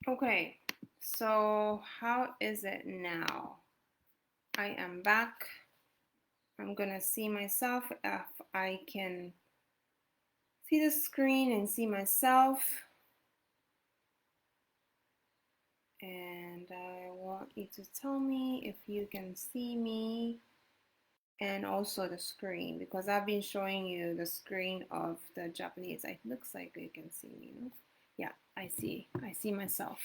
Okay, so how is it now? I am back. I'm gonna see myself if I can see the screen and see myself. And I want you to tell me if you can see me and also the screen because I've been showing you the screen of the Japanese. It looks like you can see me, no? Yeah, I see myself.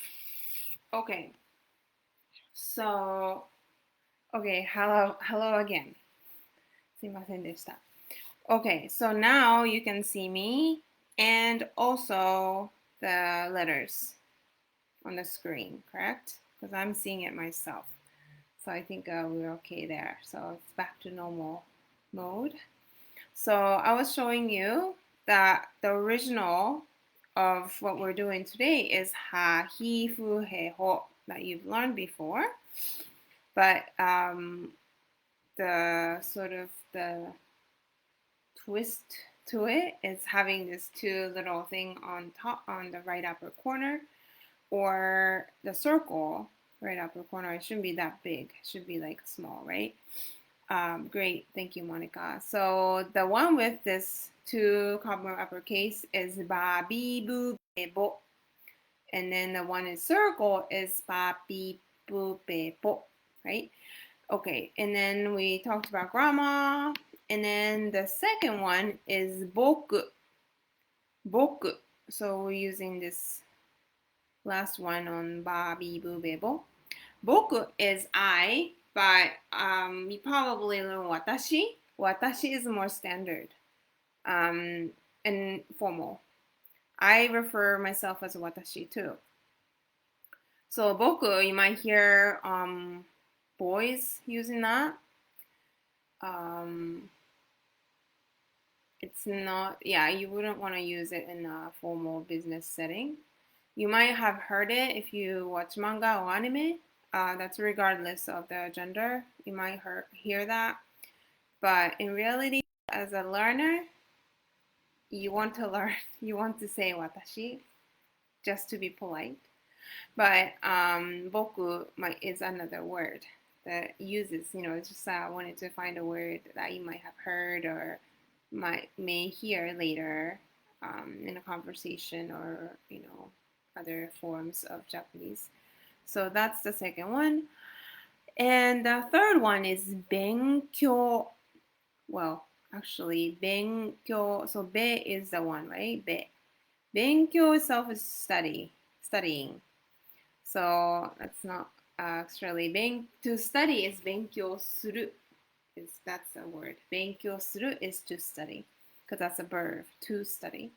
Okay, so okay, hello again. すいませんでした. Okay, so now you can see me and also the letters on the screen, correct? Because I'm seeing it myself. So I think we're okay there. So it's back to normal mode. So I was showing you that the original of what we're doing today is ha, hi, fu, he, ho that you've learned before. But the sort of the twist to it is having this two little thing on top on the right upper corner or the circle right upper corner. It shouldn't be that big. It should be like small, right? Great. Thank you, Monica. So the one with this two comma uppercase is ba, bi, bu, be, bo. And then the one in circle is ba, bi, bu, be, bo, right? Okay, and then we talked about grammar. And then the second one is boku. Boku. So we're using this last one on ba, bi, bu, be, bo. Boku is I, but you probably learn watashi. Watashi is more standard and formal. I refer myself as watashi too. So boku, you might hear boys using that. It's not, yeah, you wouldn't want to use it in a formal business setting. You might have heard it if you watch manga or anime. That's regardless of the gender. You might hear that. But in reality, as a learner, you want to learn, you want to say watashi just to be polite. But boku is another word that uses, just I wanted to find a word that you might have heard or may hear later in a conversation or other forms of Japanese. So that's the second one. And the third one is 勉強. Well, actually, 勉強. So べ is the one, right? べ. 勉強 itself is studying. So that's not actually to study is 勉強する. That's a word. 勉強する is to study because that's a verb, to study.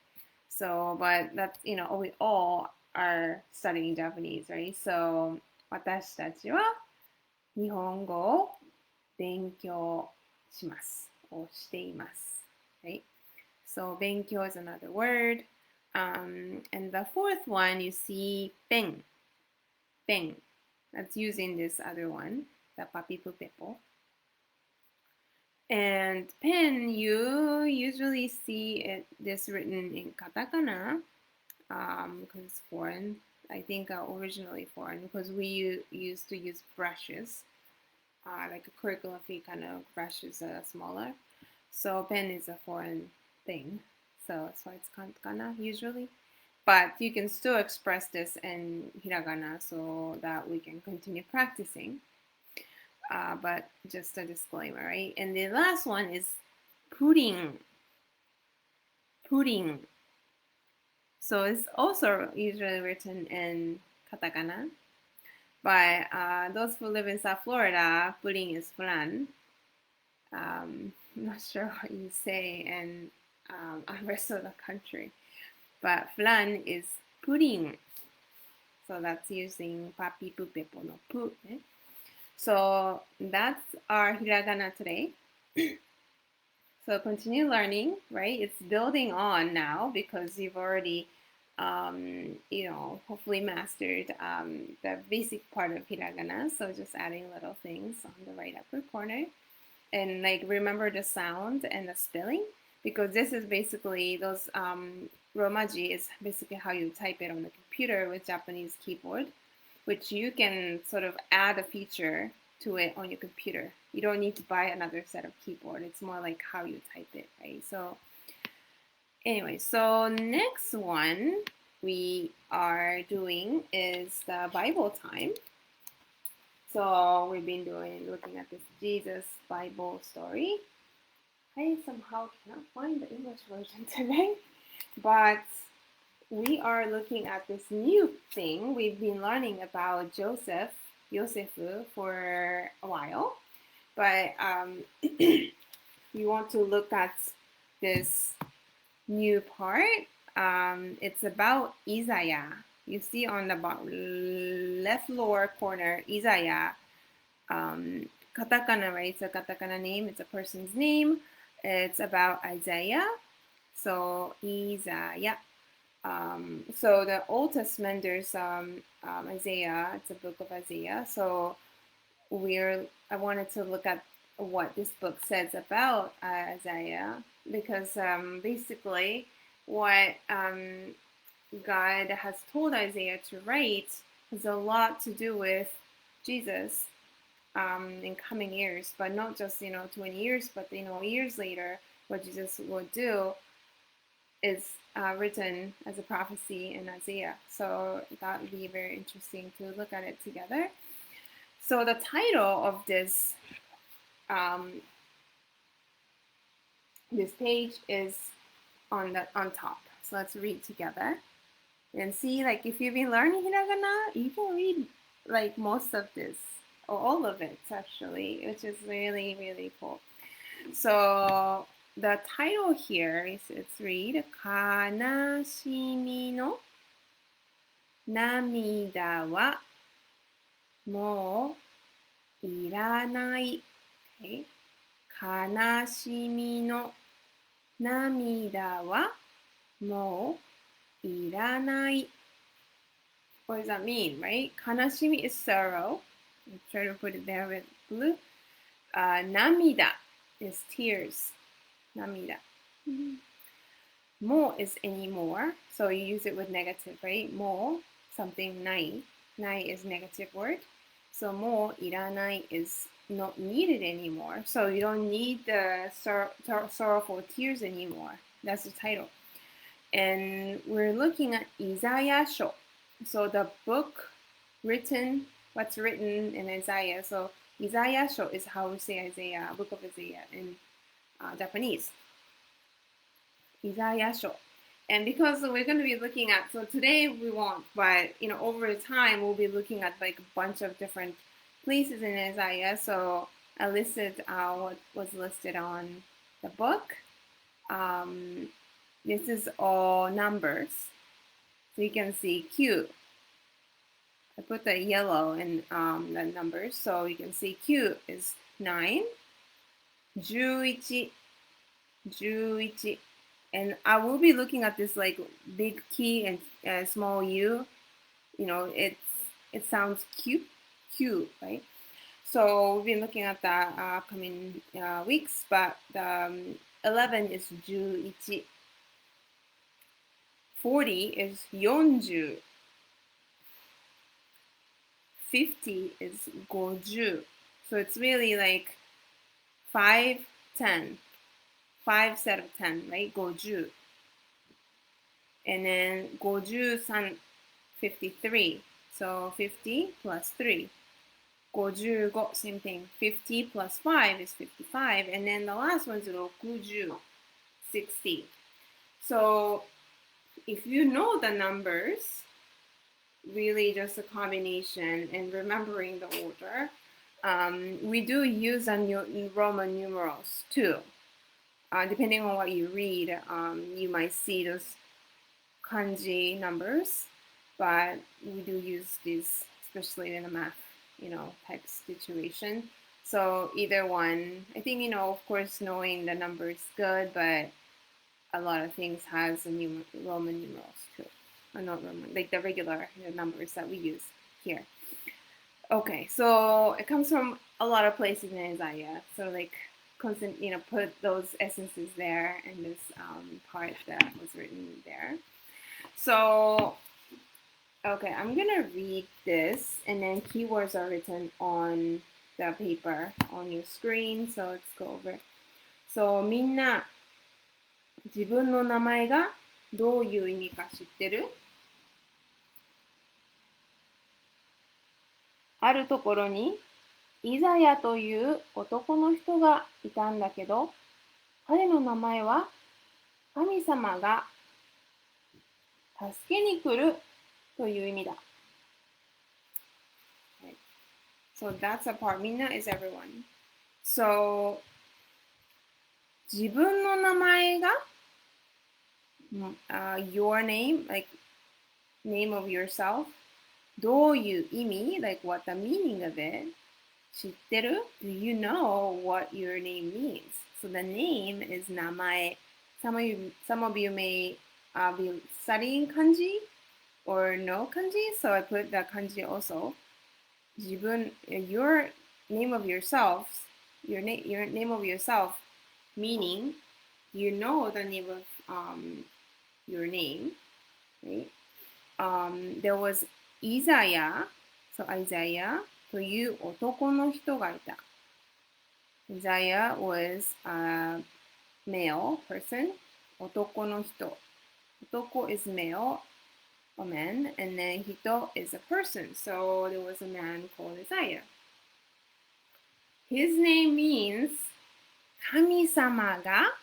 So, but that's, we all are studying Japanese, right? So, 私たちは日本語を勉強します。or しています。Right? So, 勉強 is another word. And the fourth one, you see ペン. Pen. That's using this other one, the papipupepo. And pen, you usually see this written in katakana because it's foreign. I think originally foreign because we used to use brushes, like a calligraphy kind of brushes that are smaller. So pen is a foreign thing. So that's why it's katakana usually. But you can still express this in hiragana so that we can continue practicing. But just a disclaimer, right? And the last one is pudding. Pudding. So it's also usually written in katakana. But those who live in South Florida, pudding is flan. I'm not sure what you say in the rest of the country. But flan is pudding. So that's using papi pu pepo no pu. So that's our hiragana today. So continue learning, right? It's building on now because you've already, hopefully mastered the basic part of hiragana. So just adding little things on the right upper corner. And remember the sound and the spelling because this is basically those Romaji is basically how you type it on the computer with Japanese keyboard, which you can sort of add a feature to it on your computer. You don't need to buy another set of keyboard. It's more like how you type it, right? So anyway, so next one we are doing is the Bible time. So we've been looking at this Jesus Bible story. I somehow cannot find the English version today, but we are looking at this new thing. We've been learning about Yosefu for a while, but we want to look at this new part. It's about Isaiah. You see on the left lower corner, Isaiah. Katakana, right? It's a katakana name. It's a person's name. It's about Isaiah. So Isaiah. So the Old Testament, there's Isaiah. It's a book of Isaiah. So I wanted to look at what this book says about Isaiah, because basically what God has told Isaiah to write has a lot to do with Jesus in coming years, but not just 20 years, but years later, what Jesus will do is written as a prophecy in Isaiah. So that would be very interesting to look at it together. So the title of this this page is on top. So let's read together and see, like, if you've been learning hiragana, you can read like most of this or all of it actually, which is really, really cool. So the title here is, it's read Kanashimi no namida wa mou iranai. Okay. Kanashimi no namida wa mou iranai. What does that mean, right? Kanashimi is sorrow. I'll try to put it there with blue. Namida is tears. Namida. Mo is anymore. So you use it with negative, right? Mo, something nai. Nai is negative word. So mo iranai is not needed anymore. So you don't need the sorrowful tears anymore. That's the title. And we're looking at Isaiah Sho. So the book what's written in Isaiah. So Isaiah Sho is how we say Isaiah, book of Isaiah in Japanese. Isaiah Sho. And because we're going to be looking at, so today we won't, but over time we'll be looking at like a bunch of different places in Isaiah. So I listed what was listed on the book. This is all numbers. So you can see Q. I put the yellow in the numbers. So you can see Q is 9, 11, 11. And I will be looking at this like big key and small u. It sounds cute, right? So we've been looking at that coming weeks, but 11 is 11. 40 is 40. 50 is 50. So it's really like 5, 10. 5 set of 10, right? 50. And then 53, 53. So 50 plus 3. 55, same thing. 50 plus 5 is 55. And then the last one is 60, 60. So if you know the numbers, really just a combination and remembering the order, we do use Roman numerals too. Depending on what you read, you might see those kanji numbers, but we do use these, especially in a math, type situation. So either one, I think, of course, knowing the number is good, but a lot of things has Roman numerals too. Or not Roman, like the regular numbers that we use here. Okay, so it comes from a lot of places in Isaiah. So like put those essences there in this part that was written there. So, okay, I'm gonna read this, and then keywords are written on the paper on your screen. So let's go over. So みんな自分の名前がどういう意味か知ってる？あるところにイザヤという男の人がいたんだけど、彼の名前は神様が助けに来るという意味だ。So that's a part. みんな is everyone. So 自分の名前が、your name, like name of yourself, どういう意味 like what the meaning of it, 知ってる Do you know what your name means? So the name is 名前. Some of you may be studying kanji or no kanji, so I put the kanji also. 自分 your name of yourself, your name of yourself, meaning you know the name of your name, right? There was Isaiah, so Isaiah という男の人がいた。Isaiah was a male person. 男の人。男 is male, a man, and then 人 is a person. So there was a man called Isaiah. His name means 神様が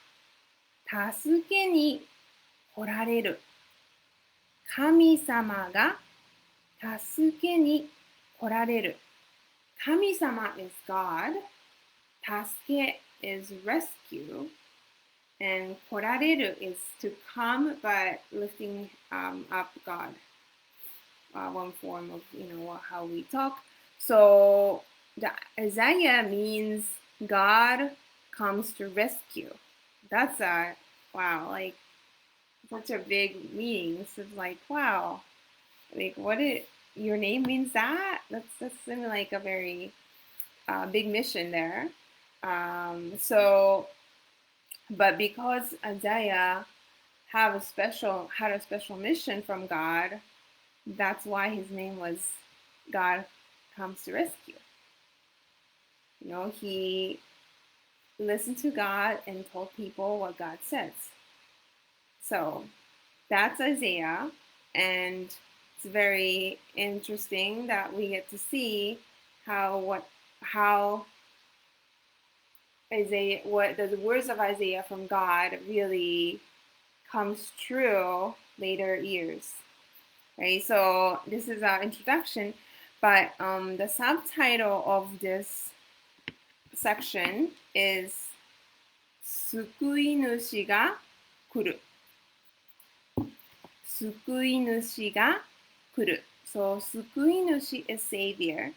助けに来られる。神様が助けに来られる。神様 is God. 助け is rescue. And 来られる is to come, but lifting up God. One form of, how we talk. So the Isaiah means God comes to rescue. That's wow, like such a big meaning. This is like, wow, like your name means that? That's like a very big mission there. But because Isaiah had a special mission from God, that's why his name was God Comes to Rescue. He listened to God and told people what God says. So that's Isaiah, and it's very interesting that we get to see how Isaiah, what the words of Isaiah from God really comes true later years, right? So this is our introduction, but the subtitle of this section is 救い主が来る。救い主が来る。So 救い主 is Savior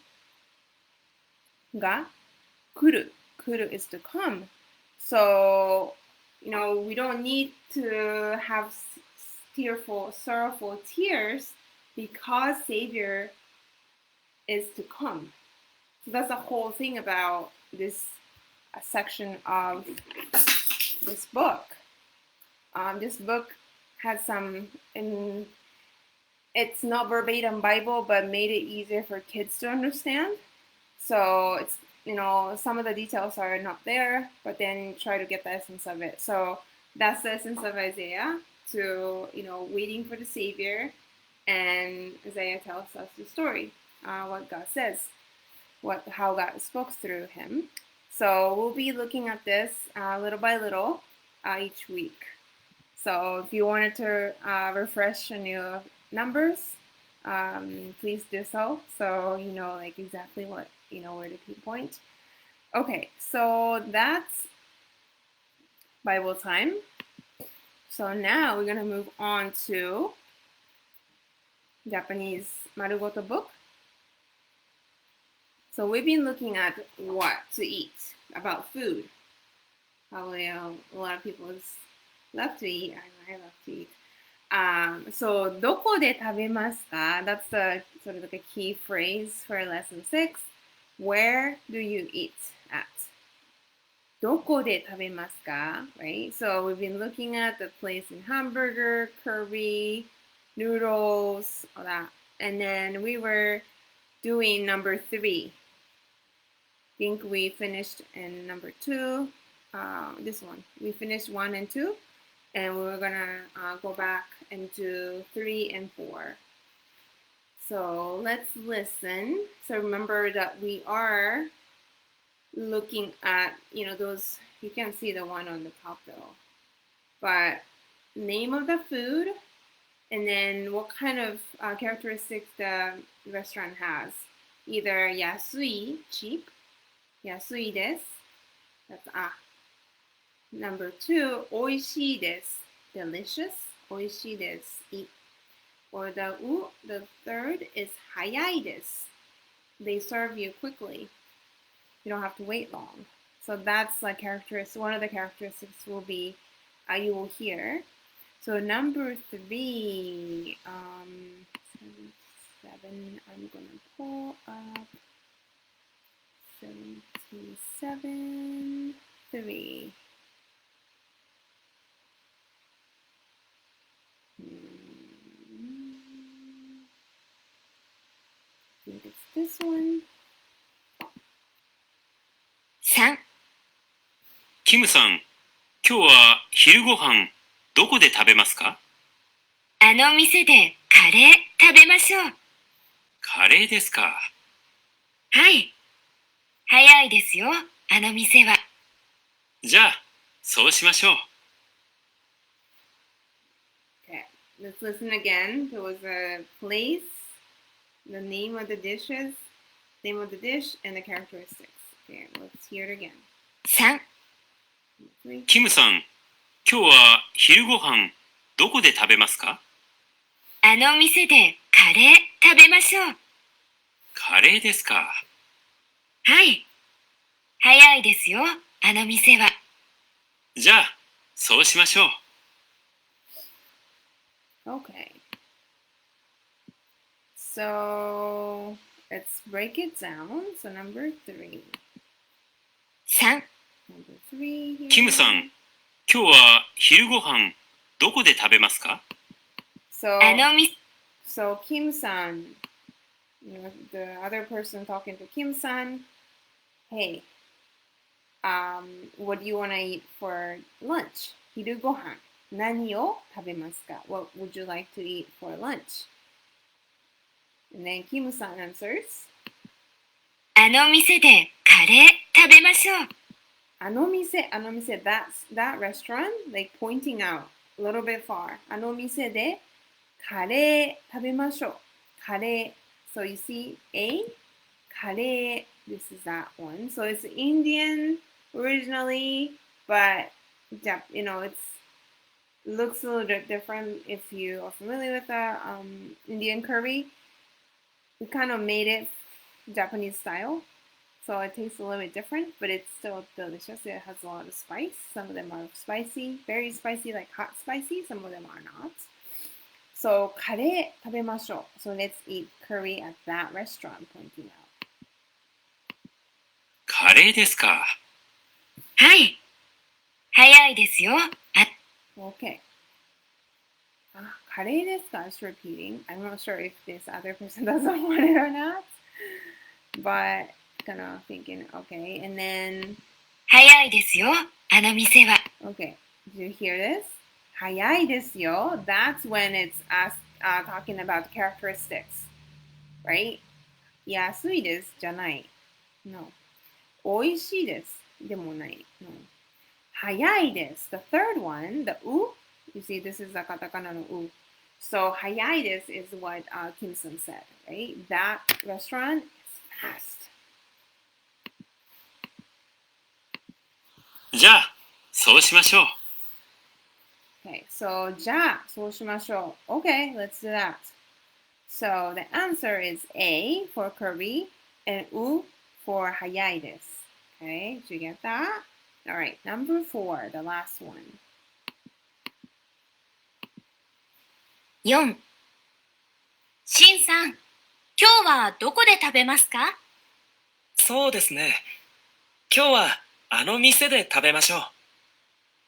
が来る。来る is to come. So, we don't need to have tearful, sorrowful tears because Savior is to come. So that's the whole thing about this section of this book. This book has it's not verbatim Bible, but made it easier for kids to understand. So it's, some of the details are not there, but then try to get the essence of it. So that's the essence of Isaiah, to, waiting for the Savior. And Isaiah tells us the story, what God says, how God spoke through him. So we'll be looking at this little by little each week. So if you wanted to refresh on your numbers, please do so. So you know like exactly what, where to pinpoint. Okay, so that's Bible time. So now we're going to move on to Japanese Marugoto book. So we've been looking at what to eat, about food. Probably a lot of people love to eat. I love to eat. So どこで食べますか? That's the sort of like a key phrase for lesson 6. Where do you eat at? どこで食べますか? Right? So we've been looking at the place in hamburger, curry, noodles, all that. And then we were doing number 3. Think we finished in number 2. This one. We finished 1 and 2. And we're gonna go back and do 3 and 4. So let's listen. So remember that we are looking at, those, you can't see the one on the top though, but name of the food and then what kind of characteristics the restaurant has. Either yasui, cheap, yasui desu, that's Number 2, oishii desu, delicious, oishii desu, eat. Or the third is hayai desu, they serve you quickly. You don't have to wait long. So that's like characteristic. One of the characteristics will be you will hear. So number 3, 7. I'm gonna pull up 77, 3. I think it's this one. 3. キムさん、今日は昼ご飯どこで食べますか？あの店でカレー食べましょう。カレーですか。はい。早いですよ、あの店は。じゃあ、そうしましょう。Okay, let's listen again. There was a place, the name of the dish, and the characteristics. Okay, let's hear it again. 3. キムさん、今日は昼ご飯どこで食べますか？あの店でカレー食べましょう。カレーですか。はい。早いですよ、あの店は。じゃあ、そうしましょう。Okay. So let's break it down. So number 3. 3. Number 3 here. キムさん、今日は昼ご飯どこで食べますか？ So, あの店 so Kim-san, the other person talking to Kim-san, hey, what do you want to eat for lunch? 昼ご飯何を食べますか? What would you like to eat for lunch? And then Kim-san answers, あの店でカレー食べましょう。あの店, that restaurant, like pointing out a little bit far. あの店でカレー食べましょう。カレー. So you see A, カレー. This is that one. So it's Indian originally, but it looks a little bit different if you are familiar with the Indian curry. We kind of made it Japanese style. So it tastes a little bit different, but it's still delicious. It has a lot of spice. Some of them are spicy, very spicy, like hot spicy. Some of them are not. So カレー食べましょう. So let's eat curry at that restaurant, pointing out. カレーですか。はい。早いですよ。Okay. カレーですか? Just repeating. I'm not sure if this other person doesn't want it or not. But kind of thinking, okay. And then 早いですよ、あの店は。Okay, did you hear this? 早いですよ. That's when it's talking about characteristics, right? 安いですじゃない. No. 美味しいですでもない. No. 早いです. The third one, the u, you see this is the katakana no u. So 早いです is what Kim-san said, right? That restaurant is fast. じゃあ、そうしましょう。Okay, so じゃあ、そうしましょう. Okay, let's do that. So the answer is A for curry and U for 早いです. Okay, did you get that? All right, number 4, the last one. 4. しんさん、今日はどこで食べますか？そうですね。今日はあの店で食べましょう。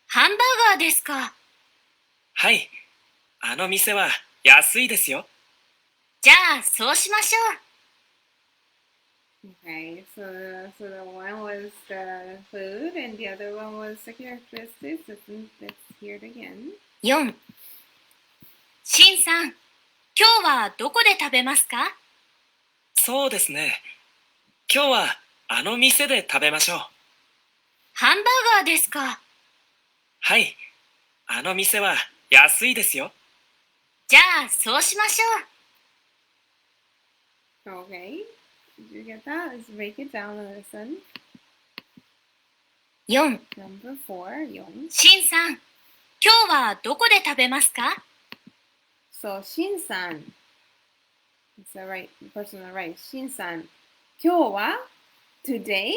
ハンバーガーですか。はい、あの店は安いですよ。じゃあ、そうしましょう。Okay, so the one was the food and the other one was the characteristics. Let's hear it again. 4、シンさん、今日はどこで食べますか？そうですね。今日はあの店で食べましょう。ハンバーガーですか。はい、あの店は安いですよ。じゃあ、そうしましょう。Okay, did you get that? Let's break it down and listen. 4、Number 4, 4. シンさん、今日はどこで食べますか？ So, Shin-san, it's the right person on the right. Shin-san, 今日は today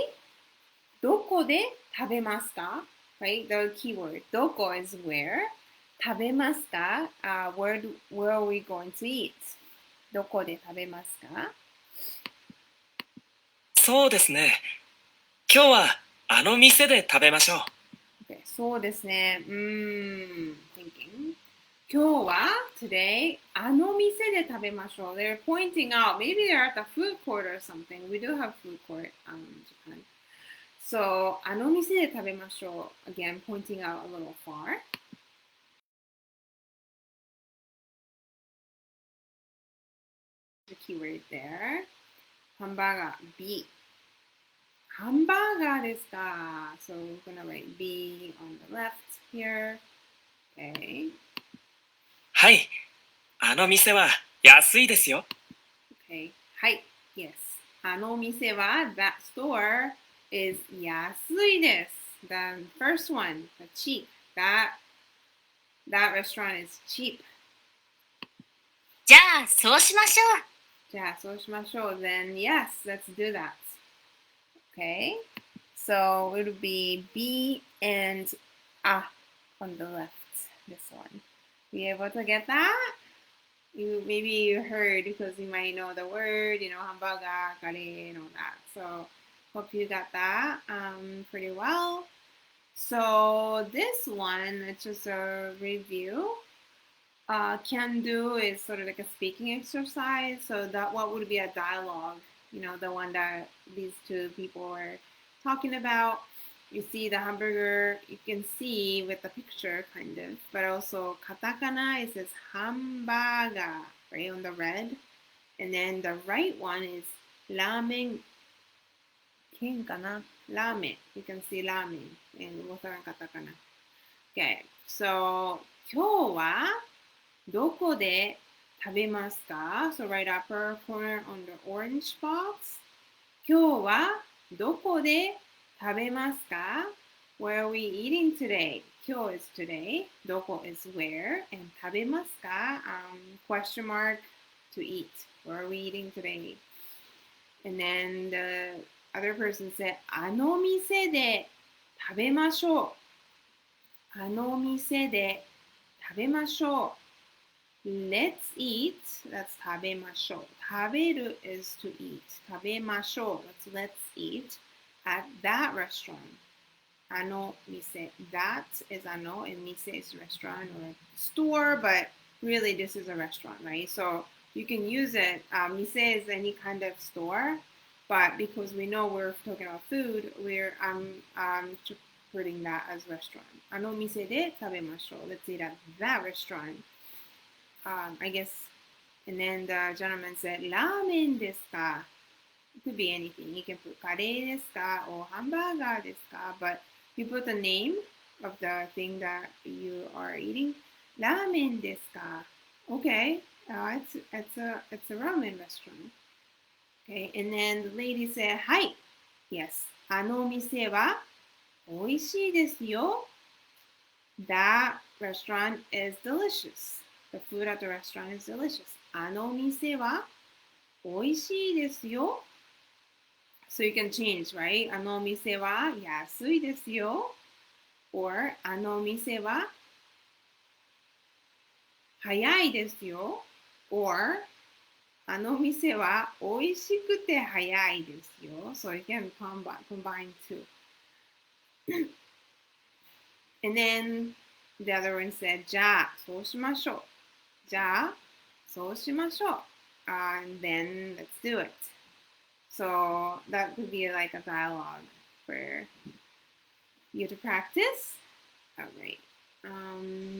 どこで食べますか Right? The keyword どこ is where. 食べますか where are we going to eat? どこで食べますかそうですね。今日はあの店で食べましょう。Okay, そうですね。thinking. 今日は today あの店で食べましょう。They're pointing out. Maybe they're at the food court or something. We do have food court in Japan. So あの店で食べましょう。Again, pointing out a little far. The keyword there. ハンバーガー B. ハンバーガーですか So we're gonna write B on the left here. Okay. はい、あの店は安いですよ。Okay. はい。Yes. あの店は that store is 安いです。The first one, the cheap. That restaurant is cheap. じゃあ、そうしましょう。じゃあそうしましょう。Then yes, let's do that. Okay. So it would be B and on the left. This one. Be able to get that? Maybe you heard because you might know the word, hamburger, curry, and all that. So hope you got that pretty well. So this one, it's just a review. Can do is sort of like a speaking exercise. So that what would be a dialogue, the one that these two people were talking about. You see the hamburger, you can see with the picture kind of, but also katakana, it says hamburger, right, on the red. And then the right one is ramen, ken kana, ramen. You can see ramen, and both are katakana. Okay, so 今日はどこで食べますか So right upper corner on the orange box. 今日はどこで食べますか Where are we eating today? 今日 is today. どこ is where. And 食べますか question mark to eat. Where are we eating today? And then the other person said あの店で食べましょう。あの店で食べましょう。Let's eat. That's 食べましょう。食べる is to eat. 食べましょう。Let's eat at that restaurant. あの店. That is あの and 店 is restaurant or store, but really this is a restaurant, right? So you can use it. 店 is any kind of store, but because we know we're talking about food, I'm putting that as restaurant. あの店で食べましょう. Let's eat at that restaurant. I guess, and then the gentleman said, ラーメンですか It could be anything. You can put カレーですか or ハンバーガーですか But you put the name of the thing that you are eating. ラーメンですか Okay, it's a ramen restaurant. Okay, and then the lady said, はい Yes, あの店は美味しいですよ That restaurant is delicious. The food at the restaurant is delicious. あの店は美味しいですよ So you can change, right? あの店は安いですよ or あの店は早いですよ or あの店は美味しくて早いですよ So you can combine two. And then the other one said, じゃあ、そうしましょう。じゃあ、そうしましょう。And then let's do it. So that would be like a dialogue for you to practice. All right.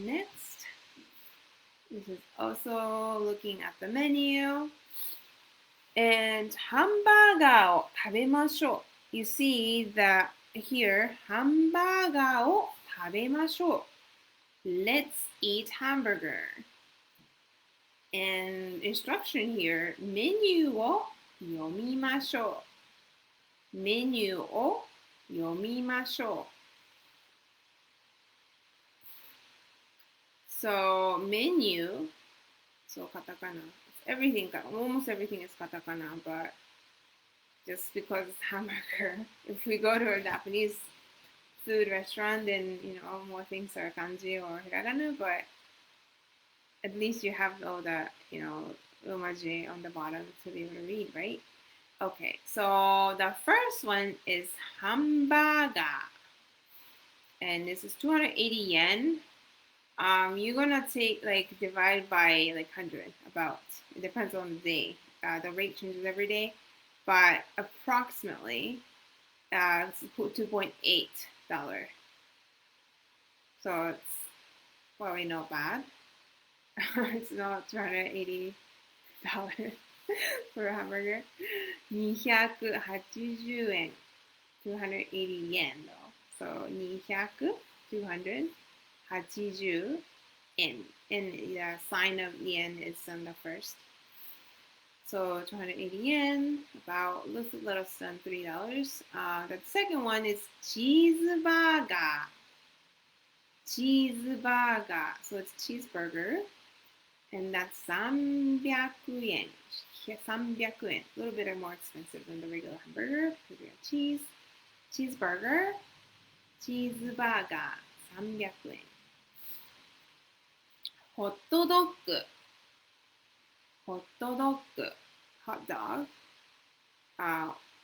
Next, this is also looking at the menu. And ハンバーガーを食べましょう. You see that here, ハンバーガーを食べましょう. Let's eat hamburger. And instruction here, メニューを読みましょう。メニューを読みましょう。So, menu, so katakana. Everything, almost everything is katakana, but just because it's hamburger, if we go to a Japanese food restaurant, then, more things are kanji or hiragana, but at least you have all the, umaji on the bottom to be able to read, right? Okay, so the first one is hamburger. And this is 280 yen. You're gonna divide by 100 about. It depends on the day. The rate changes every day, but approximately it's $2.8. So it's probably not bad. It's not $280 for a hamburger. 280 yen. 280 yen though. So 280 yen. And the sign of yen is on the first. So 280 yen, about a little less than $3. The second one is cheeseburger. Cheeseburger. So it's cheeseburger. And that's 300 yen. 300 yen. A little bit more expensive than the regular hamburger because we have cheese. Cheeseburger. Cheeseburger. 300 yen. Hot dog. Hot dog. Hot dog.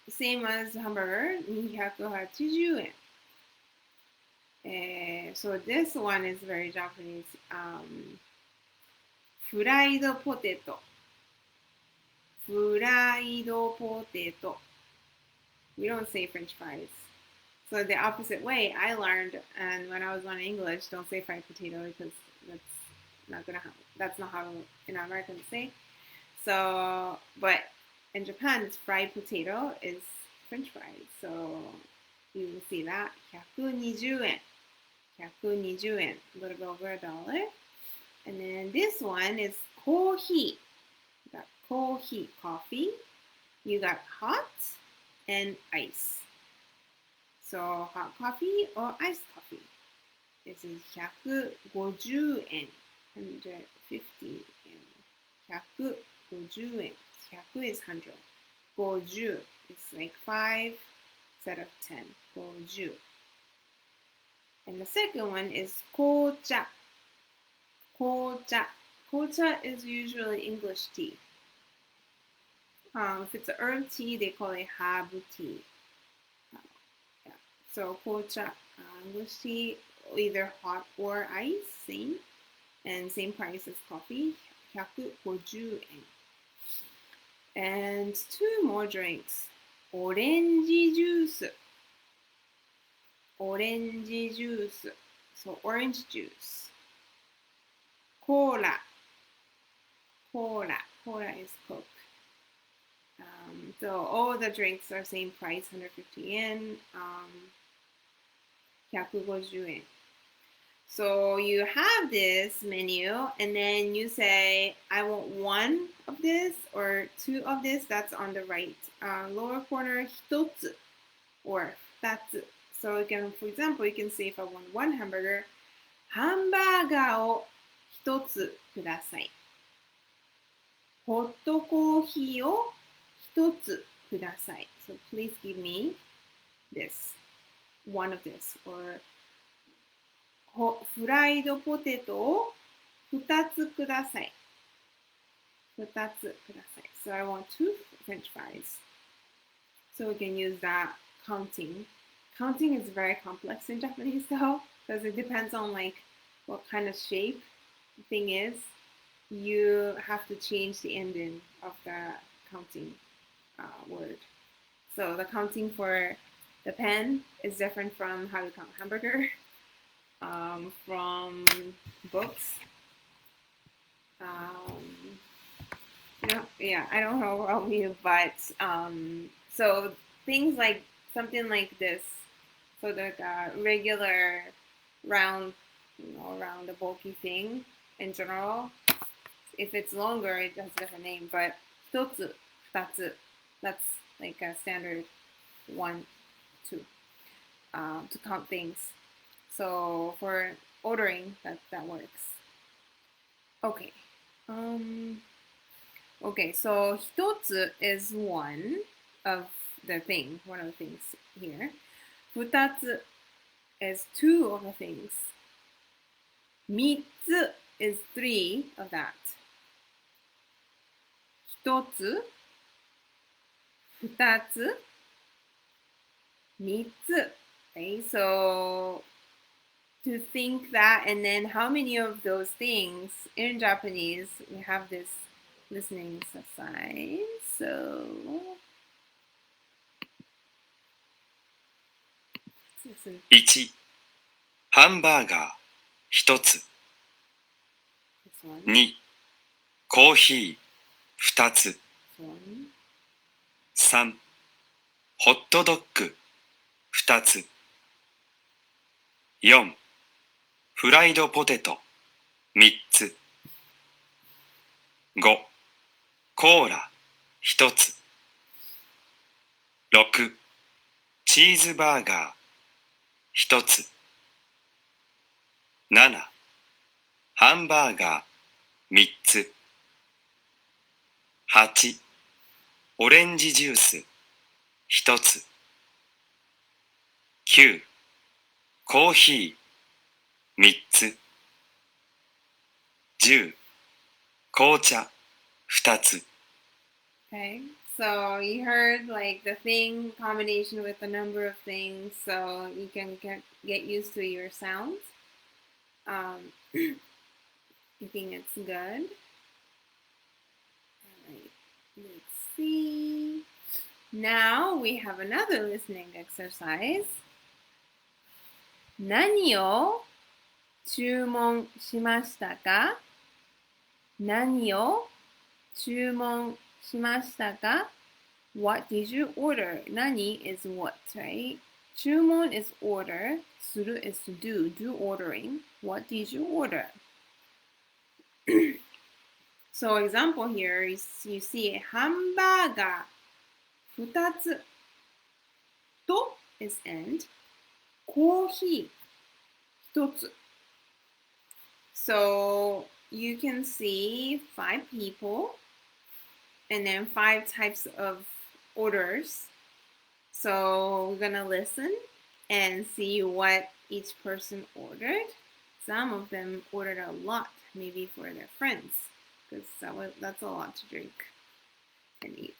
Same as hamburger. 280 yen. So this one is very Japanese. Fried potato. Fried potato. We don't say French fries. So the opposite way I learned, and when I was learning English, don't say fried potato because that's not how Americans say. So, but in Japan, it's fried potato is French fries. So you will see that 120 yen. 120 yen, a little bit over $1. And then this one is coffee. You got coffee. You got hot and ice. So hot coffee or iced coffee. This is 150 yen. 150 yen. 150 yen. 100 is 100. 50 is like 5 instead of 10. 50. And the second one is kocha. Kocha. Kocha is usually English tea. If it's an herb tea, they call it herb tea. Yeah. So kocha, English tea, either hot or ice, same. And same price as coffee, 150 yen. And two more drinks. Orange juice. Orange juice. So orange juice. Cola. Cola. Cola is Coke. So all the drinks are same price, 150 yen. 150 yen. So you have this menu, and then you say, I want one of this or two of this. That's on the right lower corner, 一つ or 二つ. So you can, for example, you can say if I want one hamburger, ハンバーガーを一つください。ホットコーヒーを一つください。So please give me this, one of this, or フライドポテトを2つください。2つください。So I want 2 French fries. So we can use that counting counting is very complex in Japanese though, because it depends on like what kind of shape the thing is. You have to change the ending of the counting word. So the counting for the pen is different from how you count hamburger, from books. Yeah, I don't know about you, but so things like something like this, so the regular round, around the bulky thing in general. If it's longer, it has a different name. But 一つ、二つ, that's like a standard 1, 2 to count things. So for ordering, that works. Okay. Okay, so 一つ is one of the things here. 二つ is two of the things. 三つ is three of that. 一つ、二つ、三つ. Okay, so to think that, and then how many of those things in Japanese, we have this listening exercise. So let's listen. 1、ハンバーガー1つ。This one. 2、コーヒー2つ。This one. 3、ホットドッグ2つ。4、フライドポテト3つ。5、コーラ1つ。6、チーズバーガー1つ。7、ハンバーガー3つ。8、オレンジジュース1つ。9、コーヒー3つ。10、紅茶2つ。Okay, so you heard like the thing combination with the number of things, so you can get used to your sounds. You think it's good? Alright, let's see. Now we have another listening exercise. 何を注文しましたか？何を注文しましたか？ What did you order? 何 is what, right? 注文 is order. する is to do. Do ordering. What did you order? So example here is you see ハンバーガー2つと is end. コーヒー1つ. So you can see 5 people and then 5 types of orders. So we're gonna listen and see what each person ordered. Some of them ordered a lot, maybe for their friends, because that's a lot to drink and eat.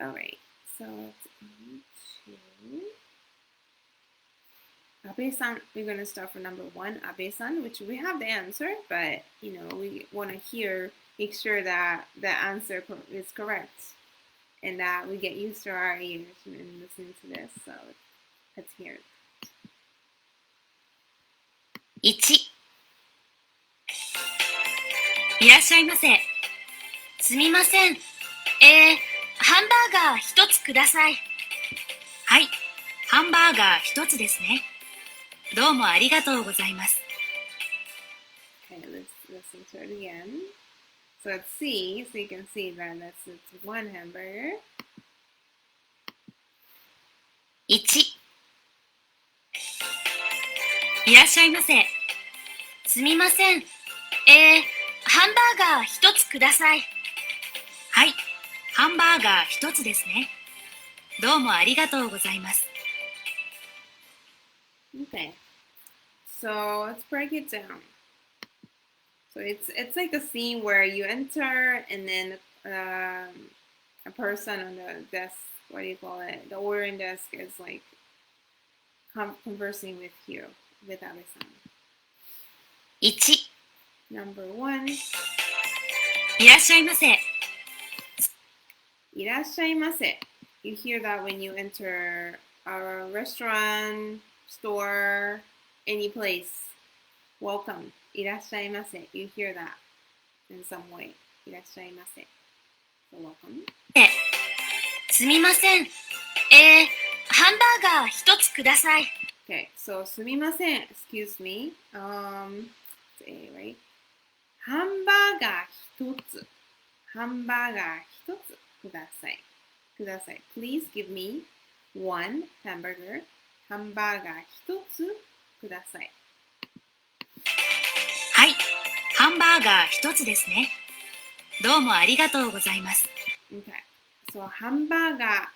Alright, so let's on to Abe-san. We're going to start from number 1, Abe-san, which we have the answer, but we want to make sure that the answer is correct and that we get used to our ears and listening to this. So let's hear it. 1、いらっしゃいませ。すみません。ハンバーガー1つください。はい、ハンバーガー1つですね。どうもありがとうございます。Okay, let's listen to it again. So let's see, so you can see that it's 1 hamburger. 1、いらっしゃいませ。すみません。ハンバーガー1つください。はい、ハンバーガー1つですね。どうもありがとうございます。Okay, so let's break it down. So it's like a scene where you enter and then a person on the desk, what do you call it? The ordering desk is like conversing with you, with Abe-san. 1、Number 1. いらっしゃいませ。いらっしゃいませ. You hear that when you enter a restaurant, store, any place. Welcome. いらっしゃいませ. You hear that in some way. いらっしゃいませ. So welcome. すみません。ハンバーガー一つください。Okay, so すみません. Excuse me. It's A, right? ハンバーガー一つ。ハンバーガー一つください。ください。Please give me one hamburger. ハンバーガー一つください。はい、ハンバーガー一つですね。どうもありがとうございます。Okay. So ハンバーガー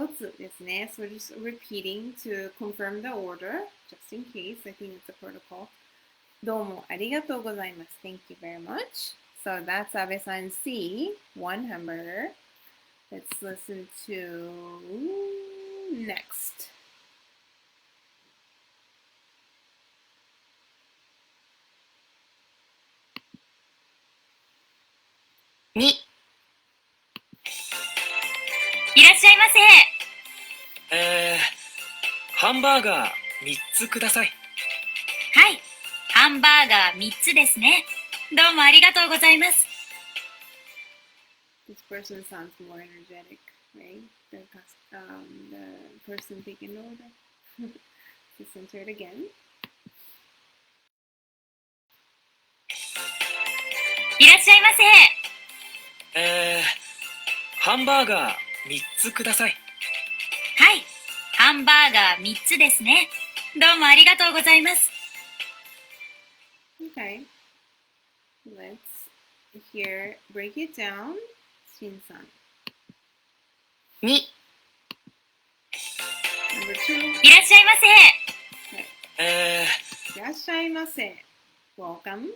一つですね。So just repeating to confirm the order, just in case. I think it's a protocol. どうもありがとうございます。Thank you very much. So that's Abe-san C, one hamburger. Let's listen to next. 2、いらっしゃいませ。ハンバーガー3つください。はい、ハンバーガー3つですね。どうもありがとうございます。This person sounds more energetic, right? The person taking the order. Listen to it again. いらっしゃいませ。ハンバーガー3つください。はい、ハンバーガー3つですね。どうもありがとうございます。Okay. Let's break it down. Shin-san. 2、Number 2. いらっしゃいませ。いらっしゃいませ. Welcome.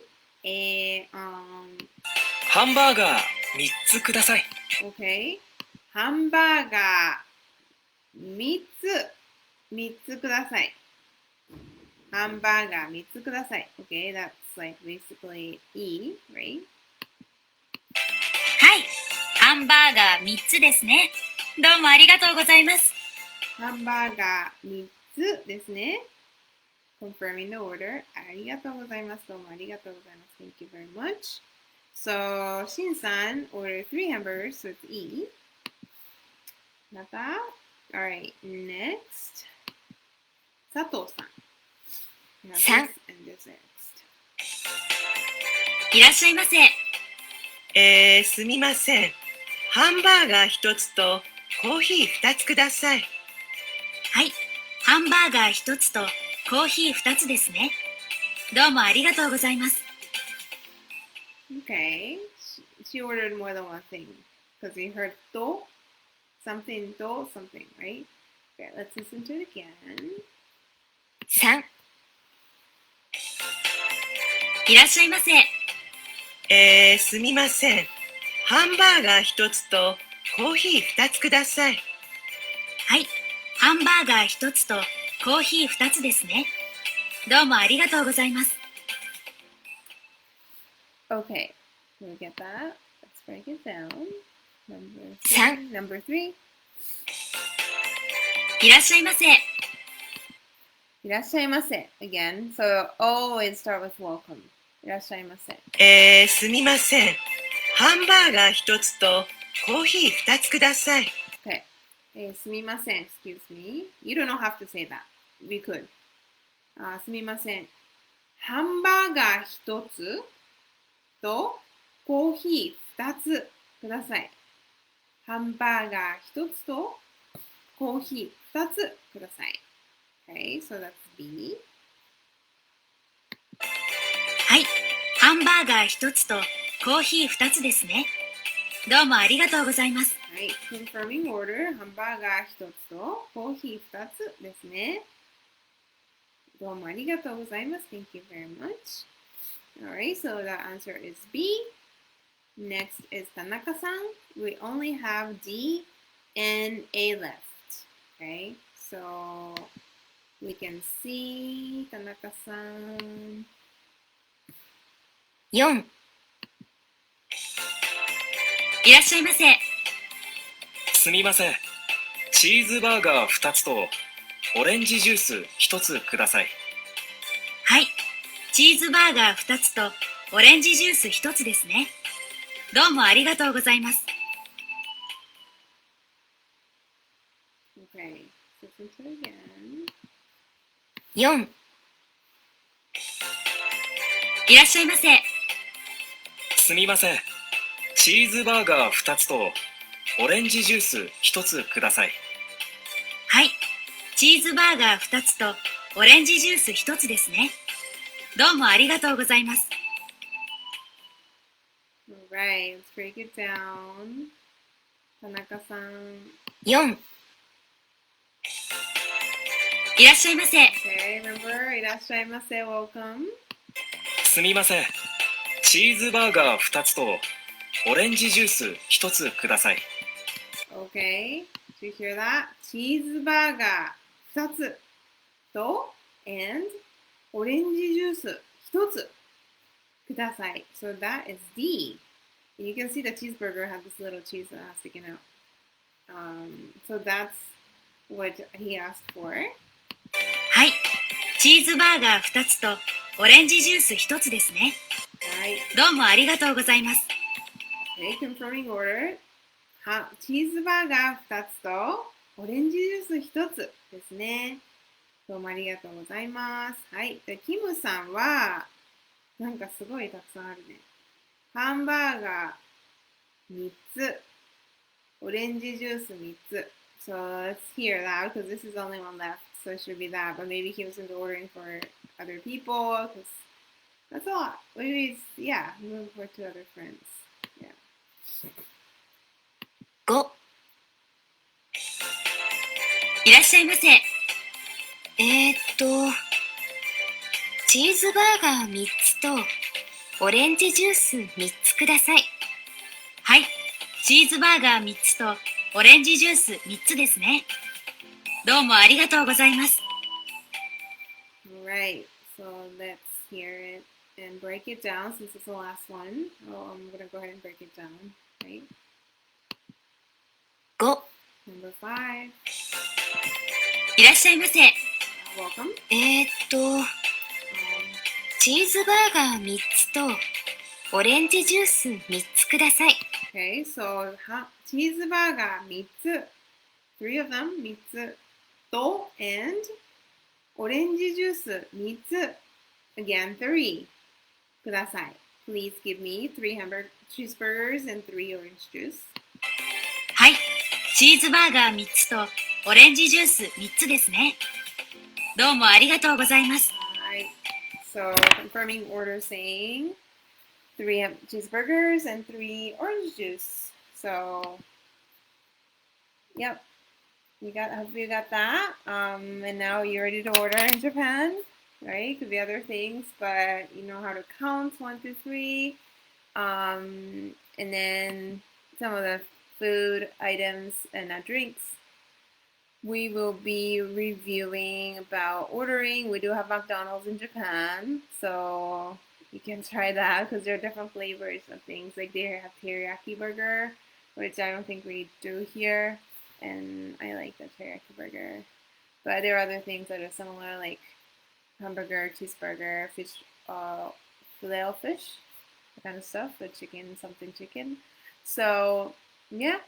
ハンバーガー3つください。Okay. ハンバーガー3つください。ハンバーガー3つください。Okay, that's like basically E, right? はい、ハンバーガー3つですね。どうもありがとうございます。ハンバーガー3つですね。Confirming the order. ありがとうございます。どうもありがとうございます。Thank you very much. So, Shin-san ordered 3 hamburgers, so it's E. Naka. Alright, next. Sato-san. We have 3、 this and this next. いらっしゃいませ。すみません。ハンバーガー1つとコーヒー2つください。はい、ハンバーガー1つとコーヒー2つですね。どうもありがとうございます。Okay. She ordered more than one thing because we heard to, something, right? Okay, let's listen to it again. 3、いらっしゃいませ。すみません。ハンバーガー1つとコーヒー2つください。はい、ハンバーガー1つとコーヒー2つですね。どうもありがとうございます。Okay, we get that. Let's break it down. Number 3、 3. いらっしゃいませ。いらっしゃいませ. Again, so always start with welcome. いらっしゃいませ. すみません。ハンバーガー1つとコーヒー2つください。Okay. すみません. Excuse me. You don't have to say that. We could. すみません。ハンバーガー1つとコーヒー2つください。ハンバーガー1つとコーヒー2つください。Okay, so that's B. はい、ハンバーガー1つとコーヒー2つですね。どうもありがとうございます。はい、confirming order、ハンバーガー1つとコーヒー2つですね。どうもありがとうございます。Thank you very much. Alright, so the answer is B. Next is Tanaka-san. We only have D and A left. Okay, so We can see 田中さん。4、いらっしゃいませ。すみません。チーズバーガー2つとオレンジジュース1つください。はい、チーズバーガー2つとオレンジジュース1つですね。どうもありがとうございます。Okay, listen to it again. 4、いらっしゃいませ。すみません。チーズバーガー2つとオレンジジュース1つください。はい、チーズバーガー2つとオレンジジュース1つですね。どうもありがとうございます。Alright, let's break it down. 田中さん。4、いらっしゃいませ。Okay, remember, いらっしゃいませ、welcome. すみません。チーズバーガー2つとオレンジジュース1つください。Okay, do you hear that? チーズバーガー2つと and オレンジジュース1つください。So that is D. You can see the cheeseburger has this little cheese sticking out. So that's what he asked for. はい、チーズバーガー2つとオレンジジュース1つですね。Right. どうもありがとうございます。Okay, confirming order. チーズバーガー2つとオレンジジュース1つですね。どうもありがとうございます。はい。で、キムさんは、なんかすごいたくさんあるね。ハンバーガー3つ、オレンジジュース3つ。So let's hear that because this is the only one left. So it should be that. But maybe he wasn't ordering for other people because that's a lot. Maybe it's, yeah, move for two other friends. Yeah. 5、いらっしゃいませ。チーズバーガー3つとオレンジジュース3つください。はい、チーズバーガー3つとオレンジジュース3つですね。どうもありがとうございます。Alright, so let's hear it and break it down since it's the last one. Oh, I'm going to go ahead and break it down. Right? 5、Number 5. いらっしゃいませ。Welcome. チーズバーガー3つとオレンジジュース3つください。Okay, so チーズバーガー3つ。3 of them, 3つ。と and オレンジジュース3つ。Again, 3. ください。Please give me 3 cheeseburgers and 3 orange juice. はい、チーズバーガー3つとオレンジジュース3つですね。どうもありがとうございます。Alright, so confirming order saying 3 cheeseburgers and 3 orange juice. So, yep. Hope you got that. And now you're ready to order in Japan, right? Could be other things, but you know how to count 1, 2, 3. And then some of the food items and drinks. We will be reviewing about ordering. We do have McDonald's in Japan, so you can try that because there are different flavors of things. Like they have teriyaki burger, which I don't think we do here. And I like the teriyaki burger. But there are other things that are similar, like hamburger, cheeseburger, fish, filet of fish, that kind of stuff, with chicken, something chicken. So, yeah.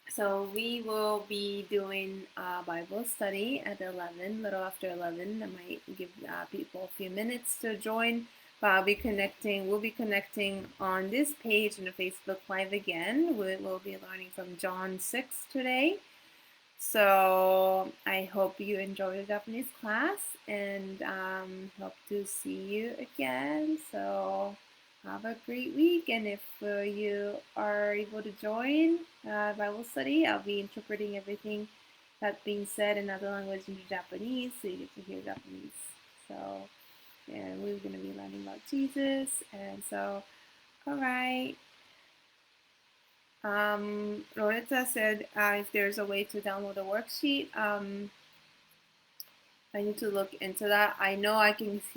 So we will be doing a Bible study at 11, little after 11. I might give people a few minutes to join. But we'll be connecting on this page in the Facebook Live again. We will be learning from John 6 today. So I hope you enjoy the Japanese class and hope to see you again. So have a great week. And if you are able to join Bible study, I'll be interpreting everything that's being said in other language into Japanese, so you get to hear Japanese. So. And we're going to be learning about Jesus. And so, all right. Loretta said if there's a way to download a worksheet. I need to look into that. I know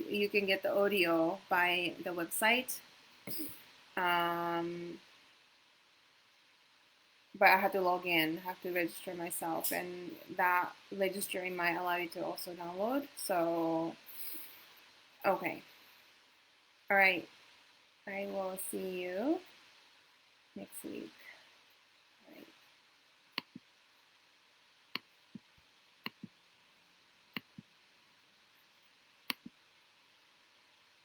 you can get the audio by the website. But I have to log in, have to register myself, and that registering might allow you to also download. So, okay. All right. I will see you next week.